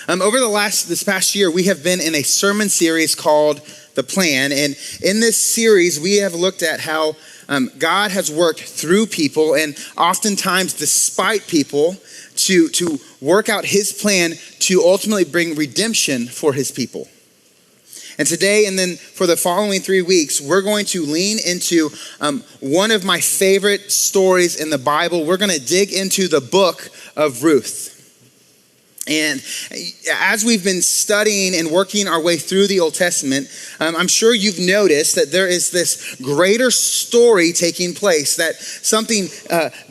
Over this past year, we have been in a sermon series called The Plan. And in this series, we have looked at how God has worked through people and oftentimes despite people to work out his plan to ultimately bring redemption for his people. And today and then for the following 3 weeks, we're going to lean into one of my favorite stories in the Bible. We're going to dig into the book of Ruth. And as we've been studying and working our way through the Old Testament, I'm sure you've noticed that there is this greater story taking place, that something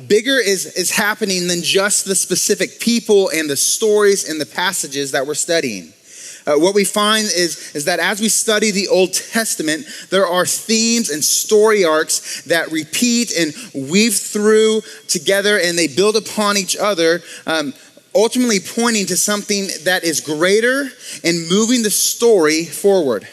bigger is happening than just the specific people and the stories and the passages that we're studying. What we find is that as we study the Old Testament, there are themes and story arcs that repeat and weave through together, and they build upon each other, ultimately pointing to something that is greater and moving the story forward.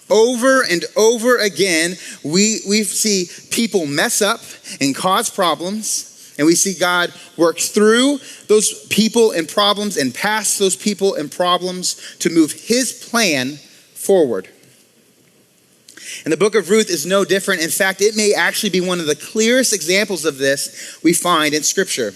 Over and over again, we see people mess up and cause problems, and we see God work through those people and problems and past those people and problems to move his plan forward. And the book of Ruth is no different. In fact, it may actually be one of the clearest examples of this we find in Scripture.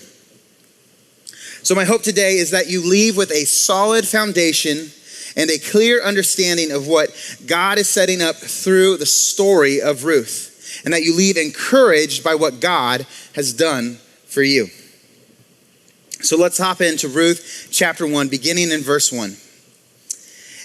So my hope today is that you leave with a solid foundation and a clear understanding of what God is setting up through the story of Ruth, and that you leave encouraged by what God has done for you. So let's hop into Ruth chapter 1, beginning in verse 1.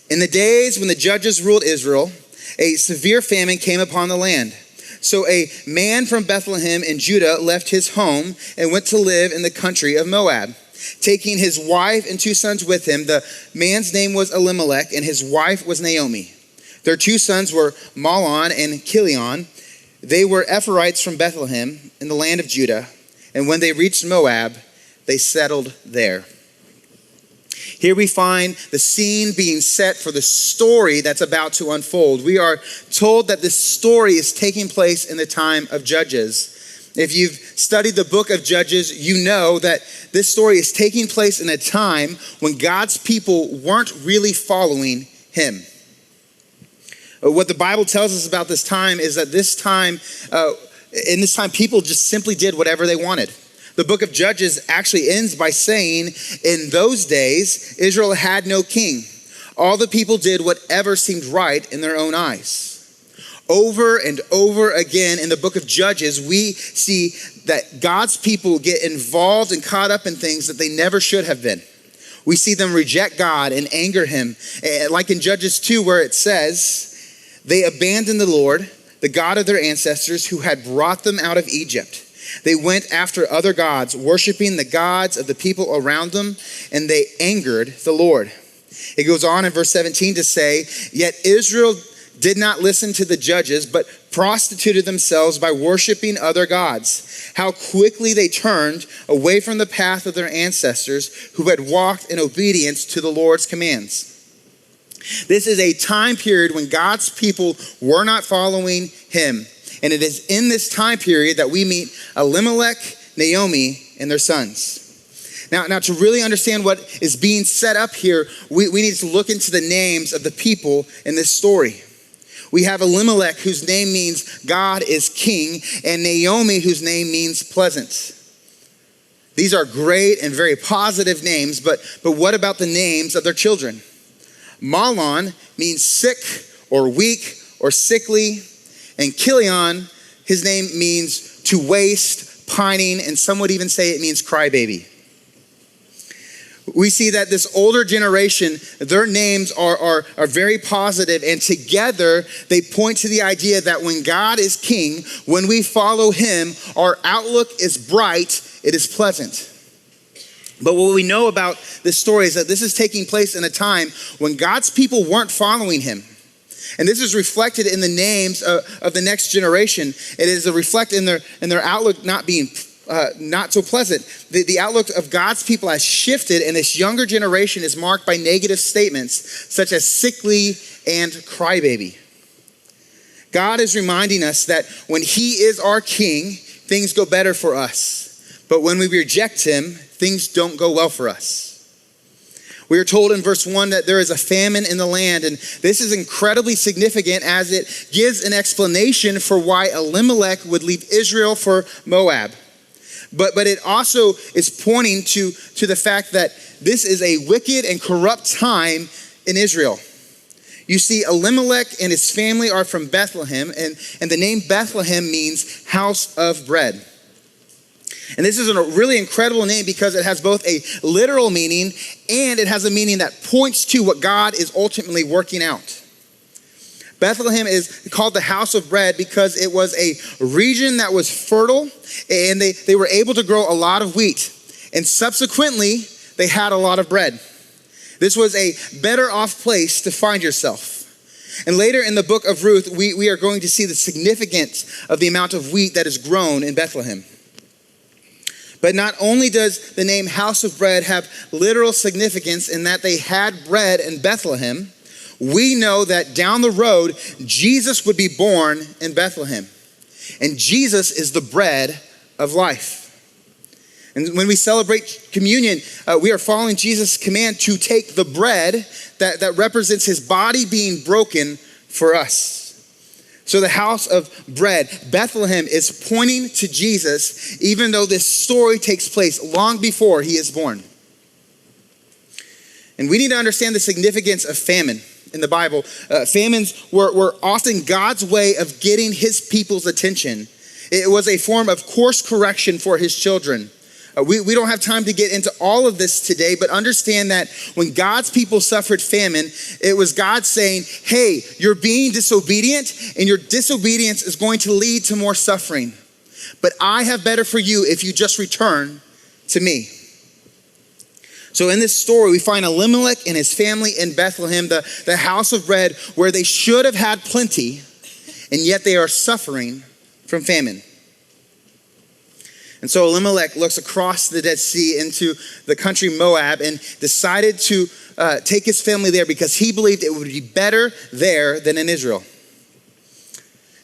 In the days when the judges ruled Israel, a severe famine came upon the land. So a man from Bethlehem in Judah left his home and went to live in the country of Moab, taking his wife and 2 sons with him. The man's name was Elimelech, and his wife was Naomi. Their 2 sons were Mahlon and Chilion. They were Ephrathites from Bethlehem in the land of Judah. And when they reached Moab, they settled there. Here we find the scene being set for the story that's about to unfold. We are told that this story is taking place in the time of Judges. If you've studied the book of Judges, you know that this story is taking place in a time when God's people weren't really following him. What the Bible tells us about this time is that in this time, people just simply did whatever they wanted. The book of Judges actually ends by saying, in those days, Israel had no king. All the people did whatever seemed right in their own eyes. Over and over again in the book of Judges, we see that God's people get involved and caught up in things that they never should have been. We see them reject God and anger him. Like in Judges 2, where it says, they abandoned the Lord, the God of their ancestors who had brought them out of Egypt. They went after other gods, worshiping the gods of the people around them, and they angered the Lord. It goes on in verse 17 to say, yet Israel did not listen to the judges, but prostituted themselves by worshiping other gods. How quickly they turned away from the path of their ancestors who had walked in obedience to the Lord's commands. This is a time period when God's people were not following him. And it is in this time period that we meet Elimelech, Naomi, and their sons. Now, to really understand what is being set up here, we need to look into the names of the people in this story. We have Elimelech, whose name means God is king, and Naomi, whose name means pleasant. These are great and very positive names, but what about the names of their children? Mahlon means sick or weak or sickly, and Chilion, his name means to waste, pining, and some would even say it means crybaby. We see that this older generation, their names are very positive, and together they point to the idea that when God is king, when we follow him, our outlook is bright, it is pleasant. But what we know about this story is that this is taking place in a time when God's people weren't following him. And this is reflected in the names of the next generation. It is a reflect in their outlook not being not so pleasant. The outlook of God's people has shifted, and this younger generation is marked by negative statements such as sickly and crybaby. God is reminding us that when he is our king, things go better for us. But when we reject him, things don't go well for us. We are told in verse 1 that there is a famine in the land, and this is incredibly significant as it gives an explanation for why Elimelech would leave Israel for Moab. But it also is pointing to the fact that this is a wicked and corrupt time in Israel. You see, Elimelech and his family are from Bethlehem, and the name Bethlehem means house of bread. And this is a really incredible name because it has both a literal meaning and it has a meaning that points to what God is ultimately working out. Bethlehem is called the house of bread because it was a region that was fertile and they were able to grow a lot of wheat. And subsequently, they had a lot of bread. This was a better off place to find yourself. And later in the book of Ruth, we are going to see the significance of the amount of wheat that is grown in Bethlehem. But not only does the name House of Bread have literal significance in that they had bread in Bethlehem, we know that down the road, Jesus would be born in Bethlehem. And Jesus is the bread of life. And when we celebrate communion, we are following Jesus' command to take the bread that represents his body being broken for us. So the house of bread, Bethlehem, is pointing to Jesus, even though this story takes place long before he is born. And we need to understand the significance of famine in the Bible. Famines were often God's way of getting his people's attention. It was a form of course correction for his children. We don't have time to get into all of this today, but understand that when God's people suffered famine, it was God saying, hey, you're being disobedient and your disobedience is going to lead to more suffering. But I have better for you if you just return to me. So in this story, we find Elimelech and his family in Bethlehem, the house of bread, where they should have had plenty, and yet they are suffering from famine. And so Elimelech looks across the Dead Sea into the country Moab and decided to take his family there because he believed it would be better there than in Israel.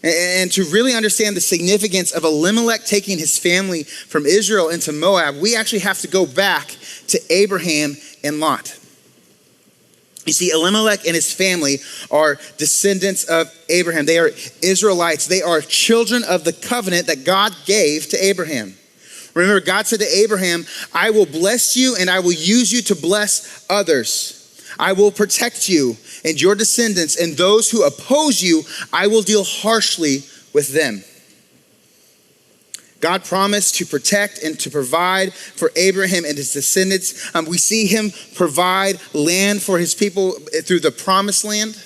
And to really understand the significance of Elimelech taking his family from Israel into Moab, we actually have to go back to Abraham and Lot. You see, Elimelech and his family are descendants of Abraham. They are Israelites. They are children of the covenant that God gave to Abraham. Remember, God said to Abraham, I will bless you and I will use you to bless others. I will protect you and your descendants, and those who oppose you, I will deal harshly with them. God promised to protect and to provide for Abraham and his descendants. We see him provide land for his people through the promised land.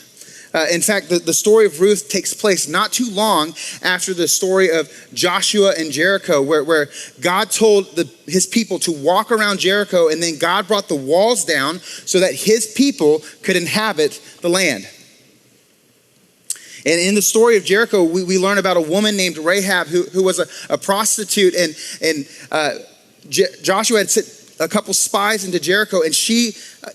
In fact, the story of Ruth takes place not too long after the story of Joshua and Jericho, where God told his people to walk around Jericho, and then God brought the walls down so that his people could inhabit the land. And in the story of Jericho, we learn about a woman named Rahab who was a prostitute, and Joshua had sent a couple spies into Jericho, and she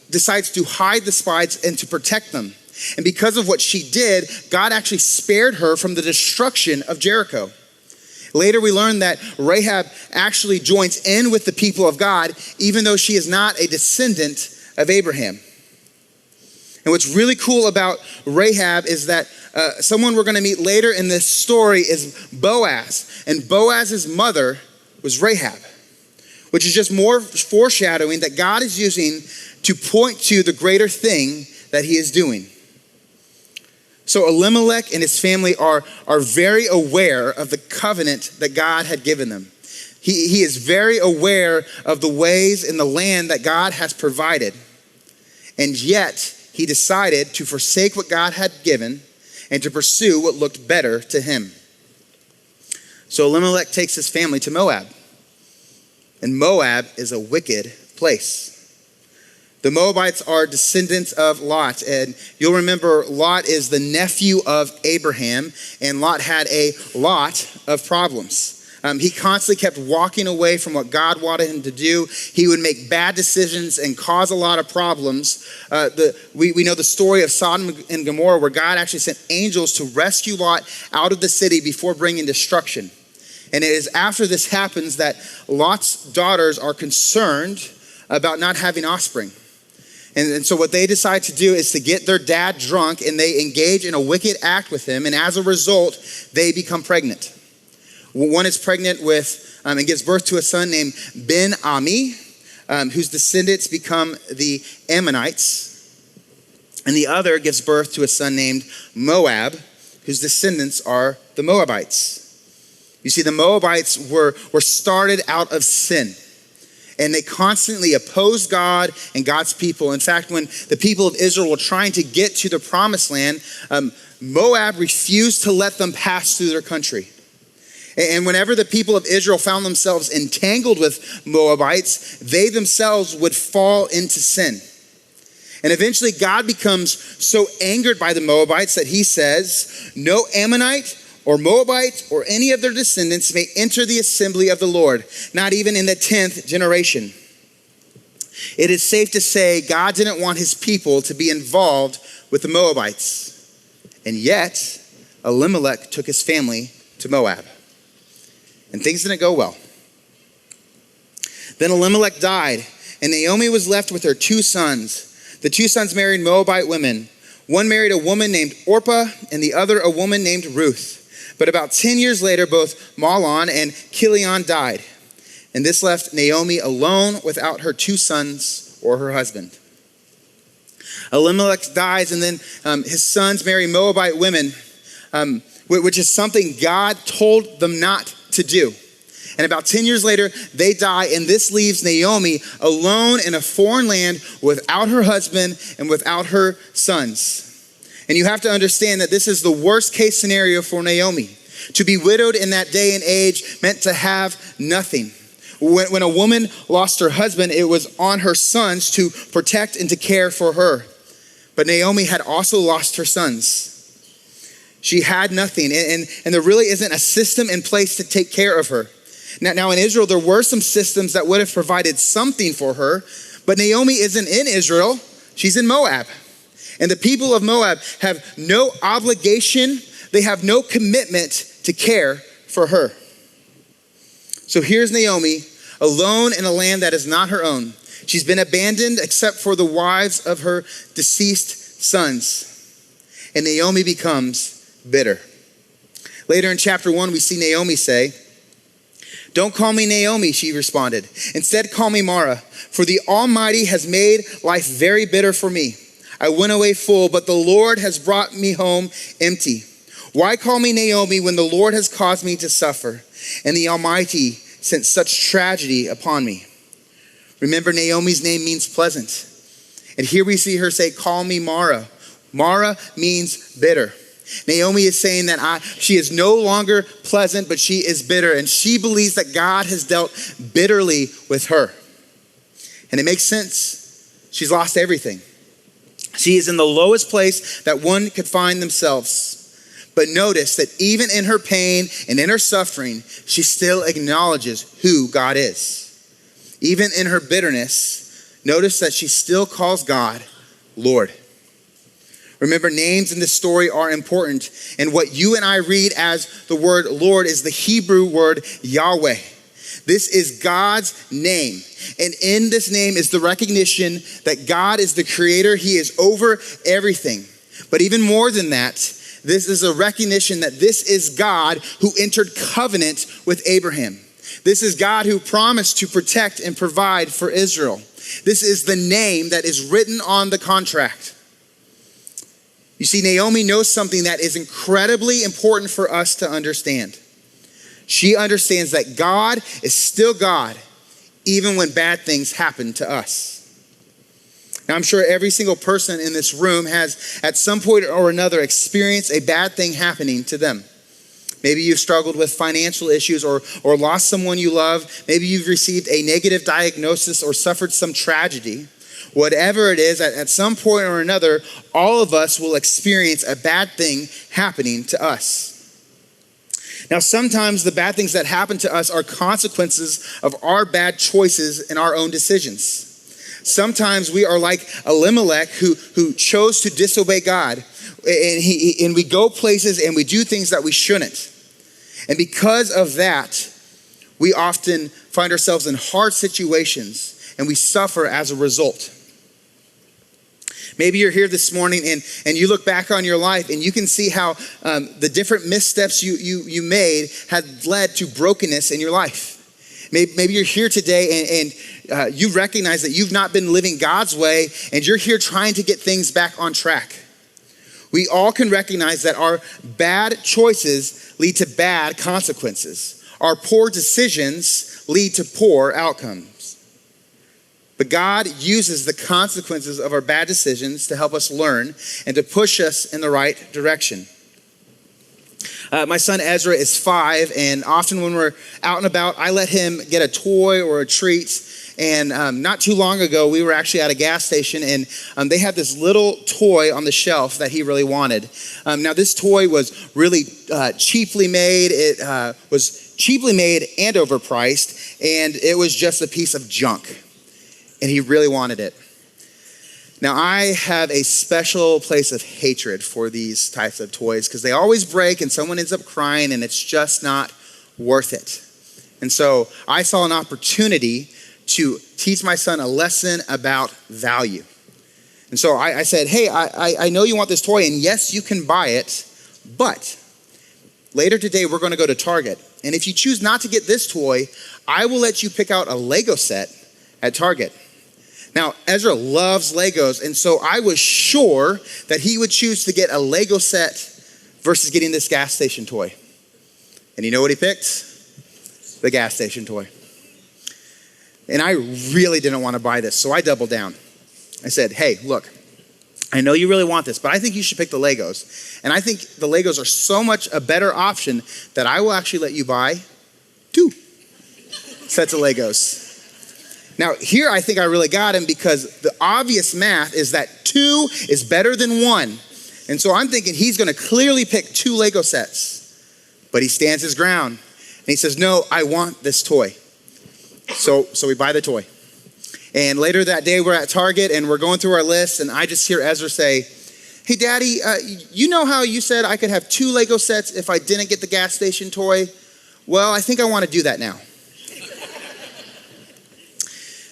decides to hide the spies and to protect them. And because of what she did, God actually spared her from the destruction of Jericho. Later, we learn that Rahab actually joins in with the people of God, even though she is not a descendant of Abraham. And what's really cool about Rahab is that someone we're going to meet later in this story is Boaz. And Boaz's mother was Rahab, which is just more foreshadowing that God is using to point to the greater thing that he is doing. So Elimelech and his family are very aware of the covenant that God had given them. He is very aware of the ways in the land that God has provided. And yet he decided to forsake what God had given and to pursue what looked better to him. So Elimelech takes his family to Moab. And Moab is a wicked place. The Moabites are descendants of Lot, and you'll remember Lot is the nephew of Abraham, and Lot had a lot of problems. He constantly kept walking away from what God wanted him to do. He would make bad decisions and cause a lot of problems. We know the story of Sodom and Gomorrah, where God actually sent angels to rescue Lot out of the city before bringing destruction. And it is after this happens that Lot's daughters are concerned about not having offspring. And so what they decide to do is to get their dad drunk, and they engage in a wicked act with him. And as a result, they become pregnant. One is pregnant with and gives birth to a son named Ben-Ami, whose descendants become the Ammonites. And the other gives birth to a son named Moab, whose descendants are the Moabites. You see, the Moabites were started out of sin. And they constantly opposed God and God's people. In fact, when the people of Israel were trying to get to the promised land, Moab refused to let them pass through their country. And whenever the people of Israel found themselves entangled with Moabites, they themselves would fall into sin. And eventually God becomes so angered by the Moabites that he says, no Ammonite or Moabite or any of their descendants may enter the assembly of the Lord, not even in the 10th generation. It is safe to say God didn't want his people to be involved with the Moabites. And yet, Elimelech took his family to Moab. And things didn't go well. Then Elimelech died, and Naomi was left with her 2 sons. The 2 sons married Moabite women. One married a woman named Orpah, and the other a woman named Ruth. But about 10 years later, both Mahlon and Chilion died. And this left Naomi alone without her 2 sons or her husband. Elimelech dies, and then his sons marry Moabite women, which is something God told them not to do. And about 10 years later, they die, and this leaves Naomi alone in a foreign land without her husband and without her sons. And you have to understand that this is the worst case scenario for Naomi. To be widowed in that day and age meant to have nothing. When a woman lost her husband, it was on her sons to protect and to care for her. But Naomi had also lost her sons. She had nothing, and there really isn't a system in place to take care of her. Now in Israel, there were some systems that would have provided something for her, but Naomi isn't in Israel, she's in Moab. And the people of Moab have no obligation, they have no commitment to care for her. So here's Naomi, alone in a land that is not her own. She's been abandoned except for the wives of her deceased sons. And Naomi becomes bitter. Later in chapter 1, we see Naomi say, "Don't call me Naomi," she responded. "Instead, call me Mara, for the Almighty has made life very bitter for me. I went away full, but the Lord has brought me home empty. Why call me Naomi when the Lord has caused me to suffer, and the Almighty sent such tragedy upon me?" Remember, Naomi's name means pleasant. And here we see her say, "Call me Mara." Mara means bitter. Naomi is saying that she is no longer pleasant, but she is bitter. And she believes that God has dealt bitterly with her. And it makes sense. She's lost everything. She is in the lowest place that one could find themselves. But notice that even in her pain and in her suffering, she still acknowledges who God is. Even in her bitterness, notice that she still calls God Lord. Remember, names in this story are important. And what you and I read as the word Lord is the Hebrew word Yahweh. This is God's name. And in this name is the recognition that God is the creator. He is over everything. But even more than that, this is a recognition that this is God who entered covenant with Abraham. This is God who promised to protect and provide for Israel. This is the name that is written on the contract. You see, Naomi knows something that is incredibly important for us to understand. She understands that God is still God, even when bad things happen to us. Now, I'm sure every single person in this room has, at some point or another, experienced a bad thing happening to them. Maybe you've struggled with financial issues or lost someone you love. Maybe you've received a negative diagnosis or suffered some tragedy. Whatever it is, at some point or another, all of us will experience a bad thing happening to us. Now, sometimes the bad things that happen to us are consequences of our bad choices and our own decisions. Sometimes we are like Elimelech who chose to disobey God, and we go places and we do things that we shouldn't. And because of that, we often find ourselves in hard situations and we suffer as a result. Maybe you're here this morning and you look back on your life and you can see how the different missteps you made had led to brokenness in your life. Maybe you're here today and you recognize that you've not been living God's way and you're here trying to get things back on track. We all can recognize that our bad choices lead to bad consequences. Our poor decisions lead to poor outcomes. But God uses the consequences of our bad decisions to help us learn and to push us in the right direction. My son Ezra is 5, and often when we're out and about, I let him get a toy or a treat. And not too long ago, we were actually at a gas station, and they had this little toy on the shelf that he really wanted. Now, this toy was really cheaply made. It was cheaply made and overpriced, and it was just a piece of junk. And he really wanted it. Now, I have a special place of hatred for these types of toys because they always break and someone ends up crying and it's just not worth it. And so I saw an opportunity to teach my son a lesson about value. And so I said, hey, I know you want this toy, and yes, you can buy it, but later today we're going to go to Target. And if you choose not to get this toy, I will let you pick out a Lego set at Target. Now, Ezra loves Legos, and so I was sure that he would choose to get a Lego set versus getting this gas station toy. And you know what he picked? The gas station toy. And I really didn't want to buy this, so I doubled down. I said, hey, look, I know you really want this, but I think you should pick the Legos. And I think the Legos are so much a better option that I will actually let you buy 2 sets of Legos. Now, here I think I really got him because the obvious math is that 2 is better than 1. And so I'm thinking he's going to clearly pick 2 Lego sets. But he stands his ground. And he says, no, I want this toy. So we buy the toy. And later that day, we're at Target and we're going through our list. And I just hear Ezra say, hey, Daddy, you know how you said I could have 2 Lego sets if I didn't get the gas station toy? Well, I think I want to do that now.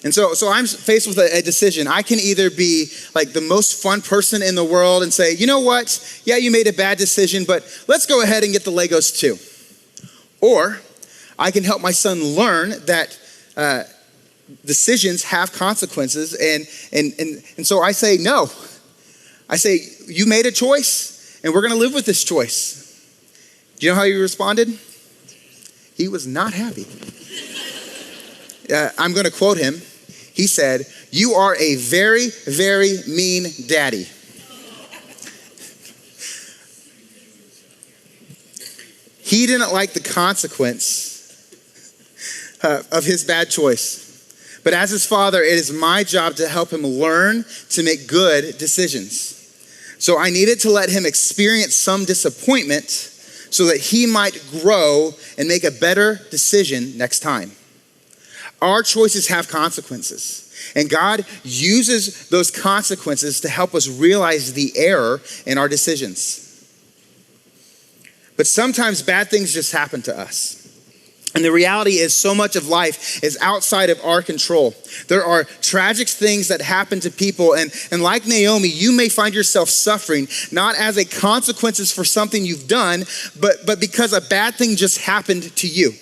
And so I'm faced with a decision. I can either be like the most fun person in the world and say, you know what? Yeah, you made a bad decision, but let's go ahead and get the Legos too. Or I can help my son learn that decisions have consequences. And so I say, no. I say, you made a choice and we're going to live with this choice. Do you know how he responded? He was not happy. I'm going to quote him. He said, you are a very, very mean daddy. He didn't like the consequence of his bad choice. But as his father, it is my job to help him learn to make good decisions. So I needed to let him experience some disappointment so that he might grow and make a better decision next time. Our choices have consequences, and God uses those consequences to help us realize the error in our decisions. But sometimes bad things just happen to us. And the reality is so much of life is outside of our control. There are tragic things that happen to people, and like Naomi, you may find yourself suffering, not as a consequences for something you've done, but because a bad thing just happened to you.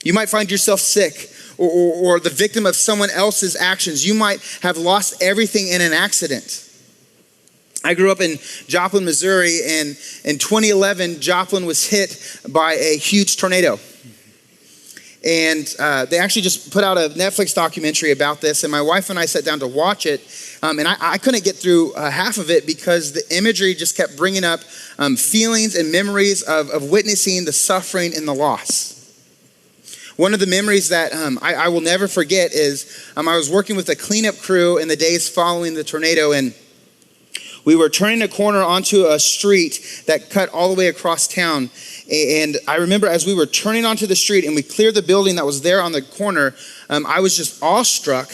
You might find yourself sick or the victim of someone else's actions. You might have lost everything in an accident. I grew up in Joplin, Missouri, and in 2011, Joplin was hit by a huge tornado. And they actually just put out a Netflix documentary about this, and my wife and I sat down to watch it, and I couldn't get through half of it because the imagery just kept bringing up feelings and memories of witnessing the suffering and the loss. One of the memories that I will never forget is I was working with a cleanup crew in the days following the tornado, and we were turning a corner onto a street that cut all the way across town. And I remember as we were turning onto the street and we cleared the building that was there on the corner, I was just awestruck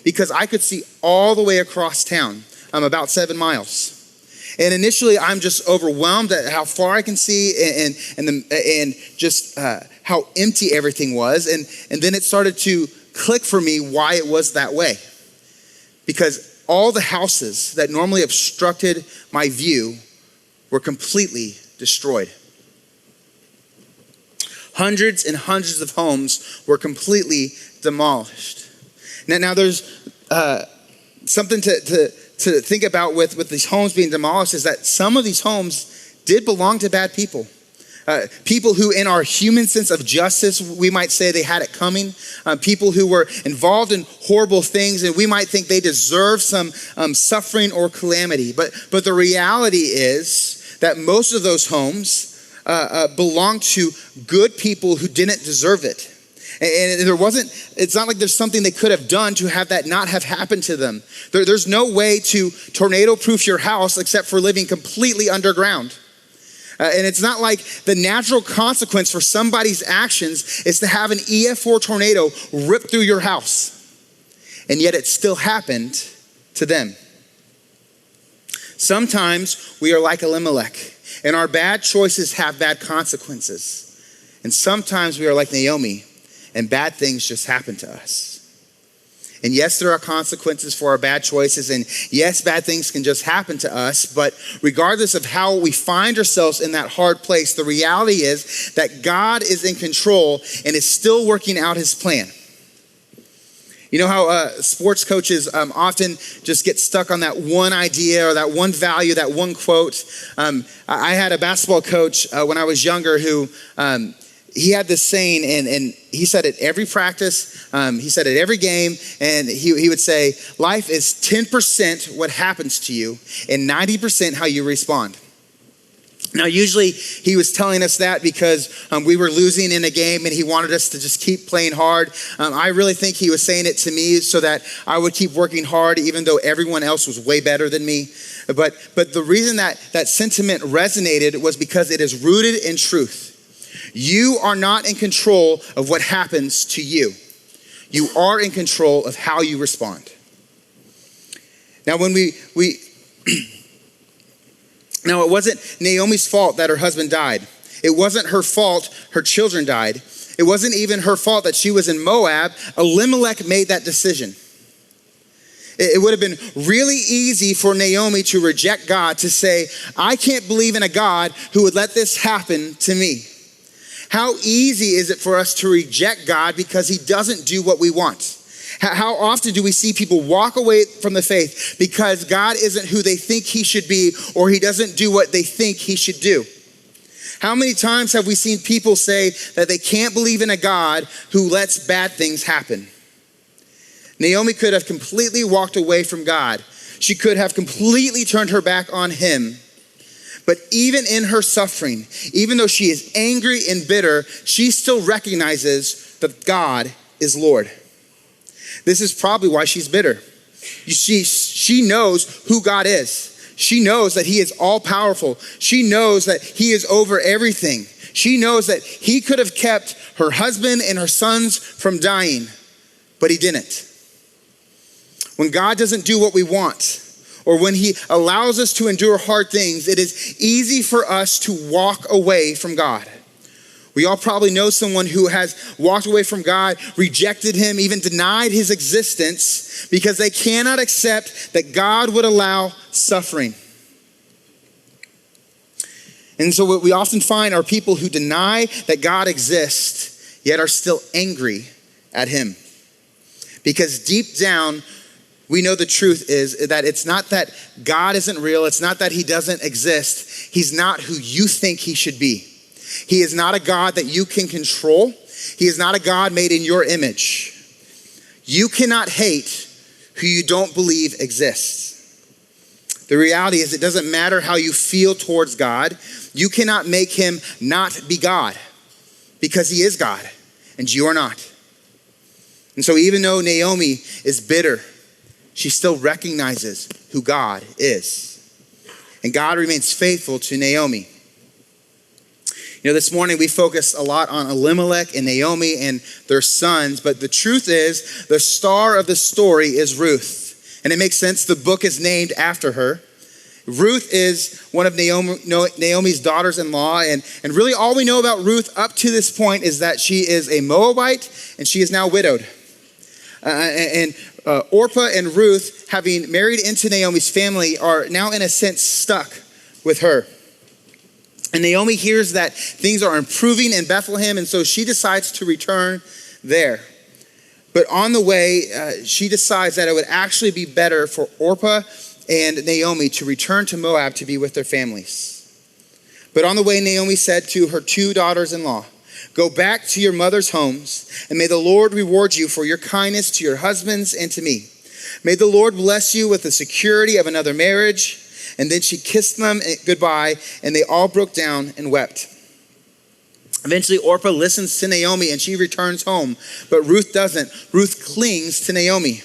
because I could see all the way across town, about 7 miles. And initially, I'm just overwhelmed at how far I can see and just how empty everything was. And then it started to click for me why it was that way. Because all the houses that normally obstructed my view were completely destroyed. Hundreds and hundreds of homes were completely demolished. Now there's something to think about with these homes being demolished, is that some of these homes did belong to bad people. People who, in our human sense of justice, we might say they had it coming. People who were involved in horrible things, and we might think they deserve some suffering or calamity. But the reality is that most of those homes belonged to good people who didn't deserve it. And it's not like there's something they could have done to have that not have happened to them. There's no way to tornado-proof your house except for living completely underground. And it's not like the natural consequence for somebody's actions is to have an EF4 tornado rip through your house. And yet it still happened to them. Sometimes we are like Elimelech, and our bad choices have bad consequences. And sometimes we are like Naomi, and bad things just happen to us. And yes, there are consequences for our bad choices. And yes, bad things can just happen to us. But regardless of how we find ourselves in that hard place, the reality is that God is in control and is still working out his plan. You know how sports coaches often just get stuck on that one idea or that one value, that one quote. I had a basketball coach when I was younger who he had this saying, and he said it every practice, he said it every game, and he would say, life is 10% what happens to you and 90% how you respond. Now, usually he was telling us that because we were losing in a game and he wanted us to just keep playing hard. I really think he was saying it to me so that I would keep working hard even though everyone else was way better than me. But the reason that sentiment resonated was because it is rooted in truth. You are not in control of what happens to you. You are in control of how you respond. Now, when Now, it wasn't Naomi's fault that her husband died. It wasn't her fault her children died. It wasn't even her fault that she was in Moab. Elimelech made that decision. It would have been really easy for Naomi to reject God, to say, I can't believe in a God who would let this happen to me. How easy is it for us to reject God because he doesn't do what we want? How often do we see people walk away from the faith because God isn't who they think he should be, or he doesn't do what they think he should do? How many times have we seen people say that they can't believe in a God who lets bad things happen? Naomi could have completely walked away from God. She could have completely turned her back on him. But even in her suffering, even though she is angry and bitter, she still recognizes that God is Lord. This is probably why she's bitter. She knows who God is. She knows that he is all powerful. She knows that he is over everything. She knows that he could have kept her husband and her sons from dying, but he didn't. When God doesn't do what we want, or when he allows us to endure hard things, it is easy for us to walk away from God. We all probably know someone who has walked away from God, rejected him, even denied his existence because they cannot accept that God would allow suffering. And so what we often find are people who deny that God exists, yet are still angry at him. Because deep down, we know the truth is that it's not that God isn't real. It's not that he doesn't exist. He's not who you think he should be. He is not a God that you can control. He is not a God made in your image. You cannot hate who you don't believe exists. The reality is it doesn't matter how you feel towards God. You cannot make him not be God because he is God and you are not. And so even though Naomi is bitter, she still recognizes who God is. And God remains faithful to Naomi. You know, this morning we focused a lot on Elimelech and Naomi and their sons, but the truth is the star of the story is Ruth. And it makes sense, the book is named after her. Ruth is one of Naomi's daughters-in-law, and really all we know about Ruth up to this point is that she is a Moabite and she is now widowed. and Orpah and Ruth, having married into Naomi's family, are now in a sense stuck with her. And Naomi hears that things are improving in Bethlehem, and so she decides to return there. But on the way, she decides that it would actually be better for Orpah and Naomi to return to Moab to be with their families. But on the way, Naomi said to her 2 daughters-in-law, "Go back to your mother's homes, and may the Lord reward you for your kindness to your husbands and to me. May the Lord bless you with the security of another marriage." And then she kissed them goodbye, and they all broke down and wept. Eventually, Orpah listens to Naomi, and she returns home. But Ruth doesn't. Ruth clings to Naomi.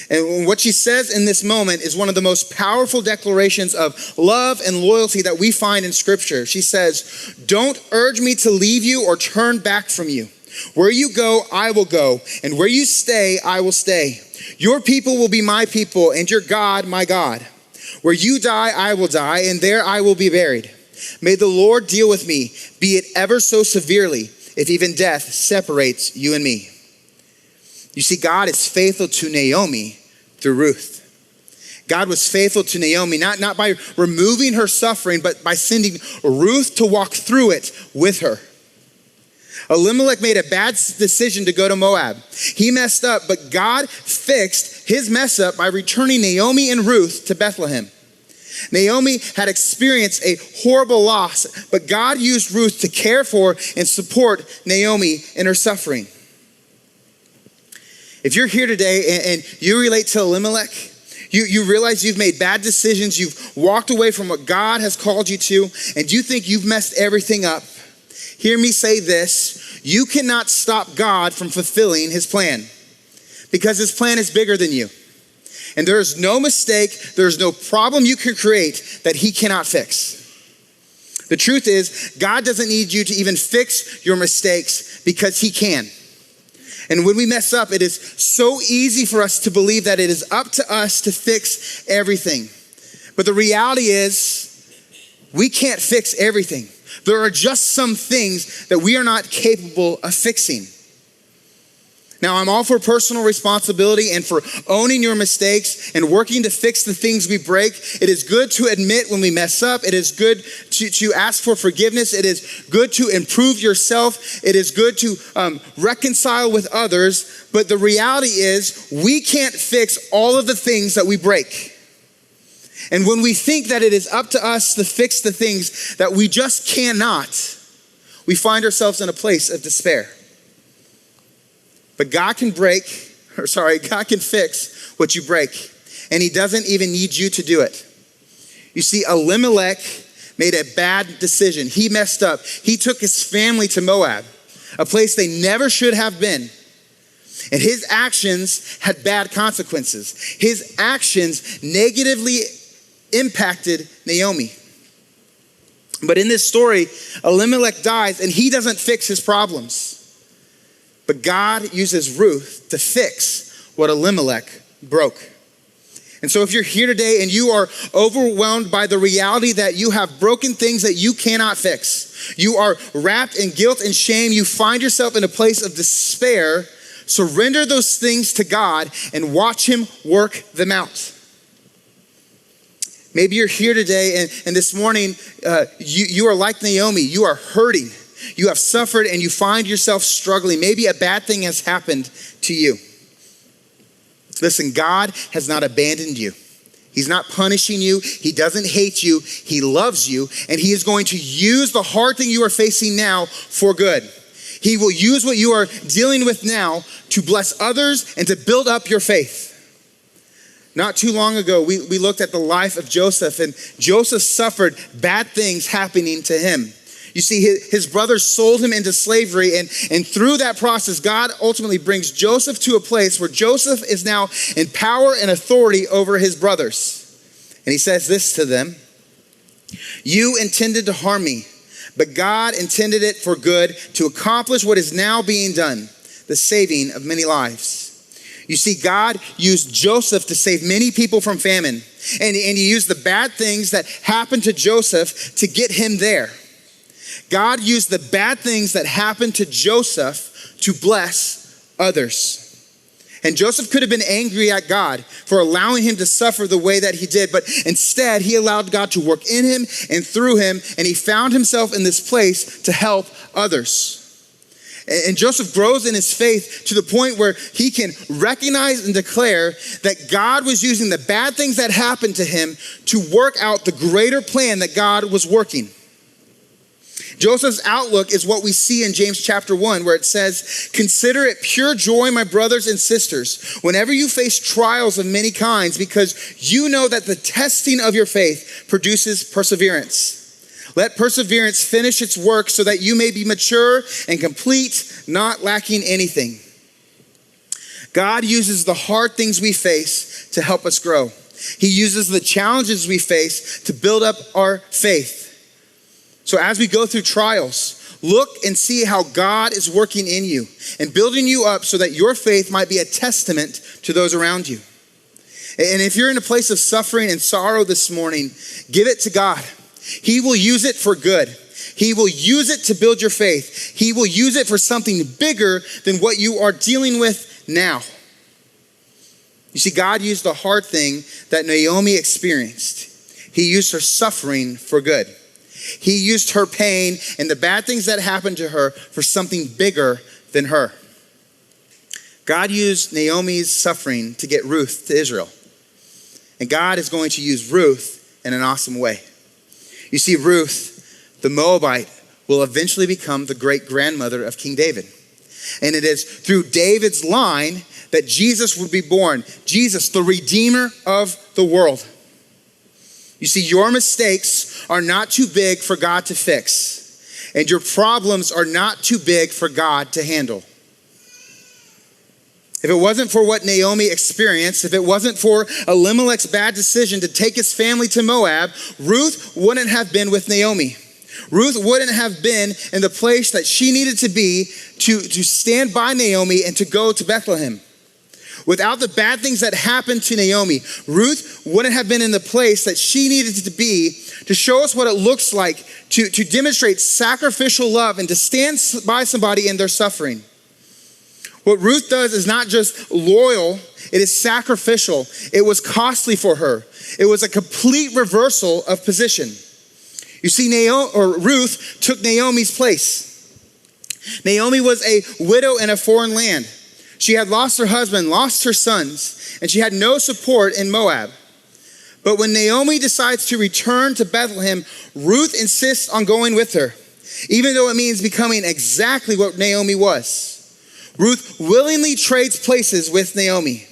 And what she says in this moment is one of the most powerful declarations of love and loyalty that we find in Scripture. She says, "Don't urge me to leave you or turn back from you. Where you go, I will go, and where you stay, I will stay. Your people will be my people, and your God, my God. Where you die, I will die, and there I will be buried. May the Lord deal with me, be it ever so severely, if even death separates you and me." You see, God is faithful to Naomi through Ruth. God was faithful to Naomi, not by removing her suffering, but by sending Ruth to walk through it with her. Elimelech made a bad decision to go to Moab. He messed up, but God fixed his mess up by returning Naomi and Ruth to Bethlehem. Naomi had experienced a horrible loss, but God used Ruth to care for and support Naomi in her suffering. If you're here today and you relate to Elimelech, you realize you've made bad decisions, you've walked away from what God has called you to, and you think you've messed everything up, hear me say this: you cannot stop God from fulfilling his plan, because his plan is bigger than you. And there is no mistake, there's no problem you can create that he cannot fix. The truth is, God doesn't need you to even fix your mistakes, because he can. And when we mess up, it is so easy for us to believe that it is up to us to fix everything. But the reality is, we can't fix everything. There are just some things that we are not capable of fixing. Now, I'm all for personal responsibility and for owning your mistakes and working to fix the things we break. It is good to admit when we mess up. It is good to ask for forgiveness. It is good to improve yourself. It is good to reconcile with others. But the reality is, we can't fix all of the things that we break. And when we think that it is up to us to fix the things that we just cannot, we find ourselves in a place of despair. But God can fix what you break. And he doesn't even need you to do it. You see, Elimelech made a bad decision. He messed up. He took his family to Moab, a place they never should have been. And his actions had bad consequences. His actions negatively impacted Naomi. But in this story, Elimelech dies and he doesn't fix his problems. But God uses Ruth to fix what Elimelech broke. And so if you're here today and you are overwhelmed by the reality that you have broken things that you cannot fix, you are wrapped in guilt and shame, you find yourself in a place of despair, surrender those things to God and watch him work them out. Maybe you're here today and this morning, you are like Naomi, you are hurting. You have suffered and you find yourself struggling. Maybe a bad thing has happened to you. Listen, God has not abandoned you. He's not punishing you. He doesn't hate you. He loves you, and he is going to use the hard thing you are facing now for good. He will use what you are dealing with now to bless others and to build up your faith. Not too long ago, we looked at the life of Joseph, and Joseph suffered bad things happening to him. You see, his brothers sold him into slavery, and through that process, God ultimately brings Joseph to a place where Joseph is now in power and authority over his brothers. And he says this to them: "You intended to harm me, but God intended it for good to accomplish what is now being done, the saving of many lives." You see, God used Joseph to save many people from famine, and he used the bad things that happened to Joseph to get him there. God used the bad things that happened to Joseph to bless others. And Joseph could have been angry at God for allowing him to suffer the way that he did, but instead he allowed God to work in him and through him, and he found himself in this place to help others. And Joseph grows in his faith to the point where he can recognize and declare that God was using the bad things that happened to him to work out the greater plan that God was working. Joseph's outlook is what we see in James chapter 1, where it says, "Consider it pure joy, my brothers and sisters, whenever you face trials of many kinds, because you know that the testing of your faith produces perseverance. Let perseverance finish its work so that you may be mature and complete, not lacking anything." God uses the hard things we face to help us grow. He uses the challenges we face to build up our faith. So as we go through trials, look and see how God is working in you and building you up so that your faith might be a testament to those around you. And if you're in a place of suffering and sorrow this morning, give it to God. He will use it for good. He will use it to build your faith. He will use it for something bigger than what you are dealing with now. You see, God used the hard thing that Naomi experienced. He used her suffering for good. He used her pain and the bad things that happened to her for something bigger than her. God used Naomi's suffering to get Ruth to Israel. And God is going to use Ruth in an awesome way. You see, Ruth, the Moabite, will eventually become the great-grandmother of King David. And it is through David's line that Jesus would be born. Jesus, the Redeemer of the world. You see, your mistakes are not too big for God to fix. And your problems are not too big for God to handle. If it wasn't for what Naomi experienced, if it wasn't for Elimelech's bad decision to take his family to Moab, Ruth wouldn't have been with Naomi. Ruth wouldn't have been in the place that she needed to be to stand by Naomi and to go to Bethlehem. Without the bad things that happened to Naomi, Ruth wouldn't have been in the place that she needed to be to show us what it looks like to demonstrate sacrificial love and to stand by somebody in their suffering. What Ruth does is not just loyal, it is sacrificial. It was costly for her. It was a complete reversal of position. You see, Ruth took Naomi's place. Naomi was a widow in a foreign land. She had lost her husband, lost her sons, and she had no support in Moab. But when Naomi decides to return to Bethlehem, Ruth insists on going with her, even though it means becoming exactly what Naomi was. Ruth willingly trades places with Naomi.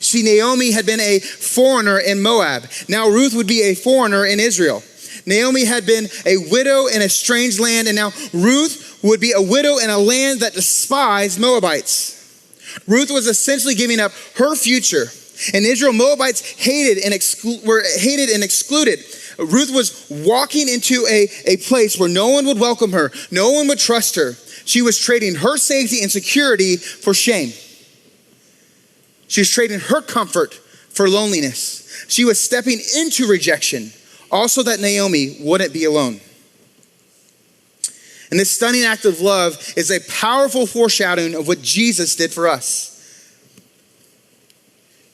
See, Naomi had been a foreigner in Moab. Now Ruth would be a foreigner in Israel. Naomi had been a widow in a strange land, and now Ruth would be a widow in a land that despised Moabites. Ruth was essentially giving up her future. In Israel, Moabites were hated and excluded. Ruth was walking into a place where no one would welcome her. No one would trust her. She was trading her safety and security for shame. She was trading her comfort for loneliness. She was stepping into rejection, also that Naomi wouldn't be alone. And this stunning act of love is a powerful foreshadowing of what Jesus did for us.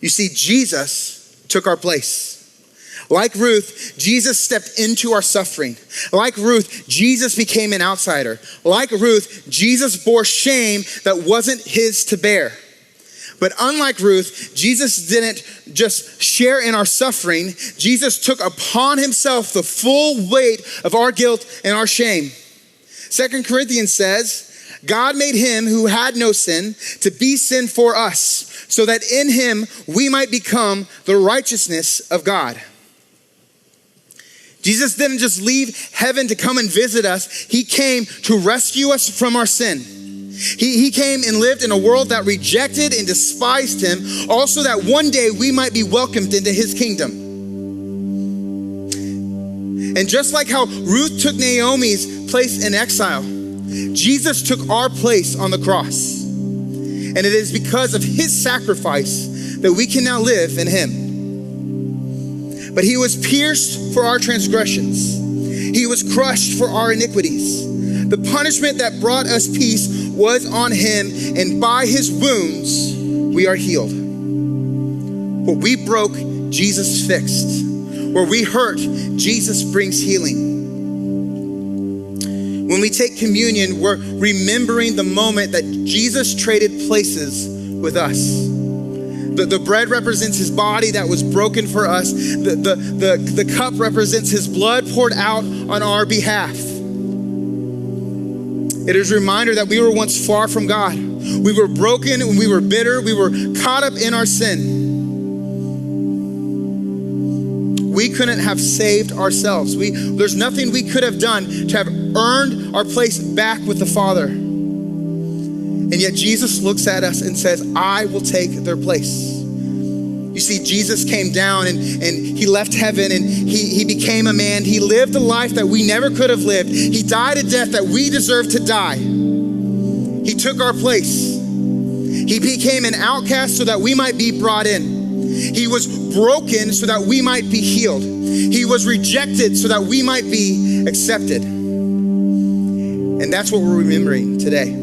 You see, Jesus took our place. Like Ruth, Jesus stepped into our suffering. Like Ruth, Jesus became an outsider. Like Ruth, Jesus bore shame that wasn't his to bear. But unlike Ruth, Jesus didn't just share in our suffering. Jesus took upon himself the full weight of our guilt and our shame. 2 Corinthians says, God made him who had no sin to be sin for us, so that in him we might become the righteousness of God. Jesus didn't just leave heaven to come and visit us. He came to rescue us from our sin. He came and lived in a world that rejected and despised him, also that one day we might be welcomed into his kingdom. And just like how Ruth took Naomi's place in exile, Jesus took our place on the cross. And it is because of his sacrifice that we can now live in him. But he was pierced for our transgressions. He was crushed for our iniquities. The punishment that brought us peace was on him, and by his wounds we are healed. What we broke, Jesus fixed. Where we hurt, Jesus brings healing. When we take communion, we're remembering the moment that Jesus traded places with us. The bread represents his body that was broken for us. The cup represents his blood poured out on our behalf. It is a reminder that we were once far from God. We were broken and we were bitter. We were caught up in our sin. We couldn't have saved ourselves. There's nothing we could have done to have earned our place back with the Father. And yet Jesus looks at us and says, I will take their place. You see, Jesus came down and he left heaven and he became a man. He lived a life that we never could have lived. He died a death that we deserved to die. He took our place. He became an outcast so that we might be brought in. He was broken so that we might be healed. He was rejected so that we might be accepted. And that's what we're remembering today.